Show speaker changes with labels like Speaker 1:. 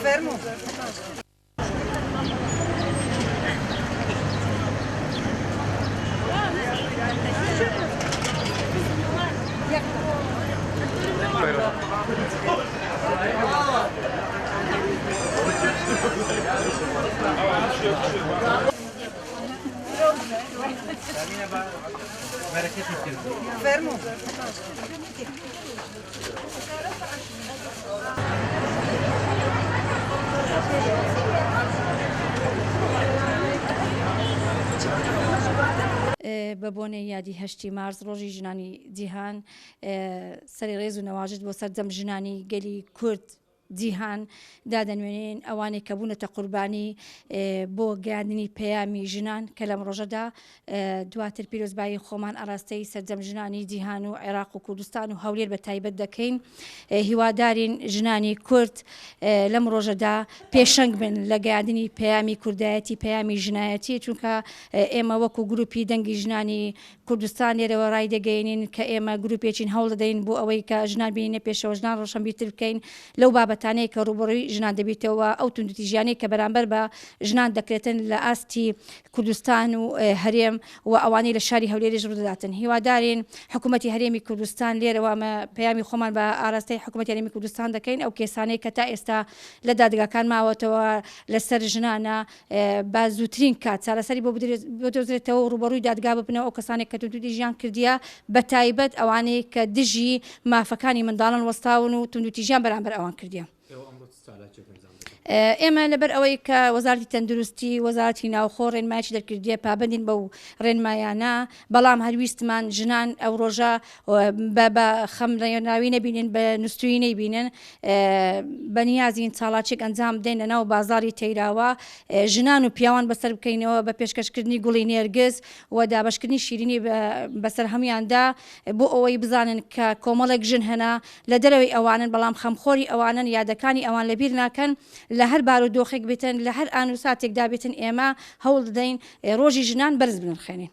Speaker 1: Fermo. Fermo.
Speaker 2: بە بۆنەی یادی هەشتی مارس ڕۆژی ژنانی جیهان سەری ڕێز و نەواژت بۆ سەرجەم ژنانی گەلی کورد جیهان دادەنوێنین ئەوانەی کە بوونەتە قوربانی بۆ گەیاندنی پەیامی ژنان کە لەم ڕۆژەدا دواتر پیرۆزبایی خۆمان ئاراستەی سەرجەم ژنانی جیهان و عێراق و کوردستان و هەولێر بە تایبەت دەکەین. هیوادارین ژنانی کورد لەم ڕۆژەدا پێشەنگ بن لە گەیاندنی پەیامی کوردایەتی پەیامی ژنایەتی، چونکە ئێمە وەکو گروپی دەنگی ژنانی کوردستان لێرەوە ڕای دەگەینین کە ئێمە گروپێکین هەوڵ دەدەین بۆ ئەوەی کە ژنان بینە پێشەوە ژنان ڕۆشنبیرتر بکەین لەو بابەتانەیە کە ڕوبڕووی ژنان دەبێتەوە ئەو توندوتیژیانەی کە بەرامبەر بە ژنان دەکرێتن لە ئاستی کوردستان و هەرێم و ئەوانەی لە شاری هەولێریش ڕوودەداتن. هیوادارین حکوومەتی هەرێمی کوردستان لێرەوە ئەمە پەیامی خۆمان بە ئاراستەی حکوومەتی هەرێمی کوردستان دەکەین ئەو کێسانەی کە تا ئێستا لە دادگاکان ماوەتەوە لەسەر ژنانە بە زووترین کات چارەسەری بۆ بدۆزرێتەوە و ڕوبەڕووی دادگا ببنەوە ئەو کەسانێک کە توندوتیژیان کردیە بە تایبەت ئەوانەی کە دژی مافەکانی منداڵان وەستاون و توندوتیژیان بەرامبەر ئەوان کردیە. ئێمە لەبەر ئەوەی کە وەزارەتی تەندروستی وەزارەتی ناوخۆ ڕێنمایکی دەرکردیە پابندین بەو ڕێنمایانە، بەڵام هەرویستمان ژنان ئەو ڕۆژە بە خەمڕێناوی نەبینن بە نووسوی نەیبینن بەنیازین چاڵاچێک ئەنجام بدەین لە ناو بازاری تەیراوە ژنان و پیاوان بەسەر بکەینەوە بە پێشکەشکردنی گوڵی نێرگز و دابەشکردنی شیرینی بەسەر هەمویاندا بۆ ئەوەی بزانن کە کۆمەڵێک ژن هەنا لە دەرەوەی ئەوانن بەڵام خەمخۆری ئەوانن یادەکانی ئەوان لەبیر ناکەن لە هەر بار و دۆخێک بێتن لە هەر ئان و ساتێکدا بێتن ئێمە هەوڵ دەدەین ڕۆژی ژنان بەرز بنرخێنین.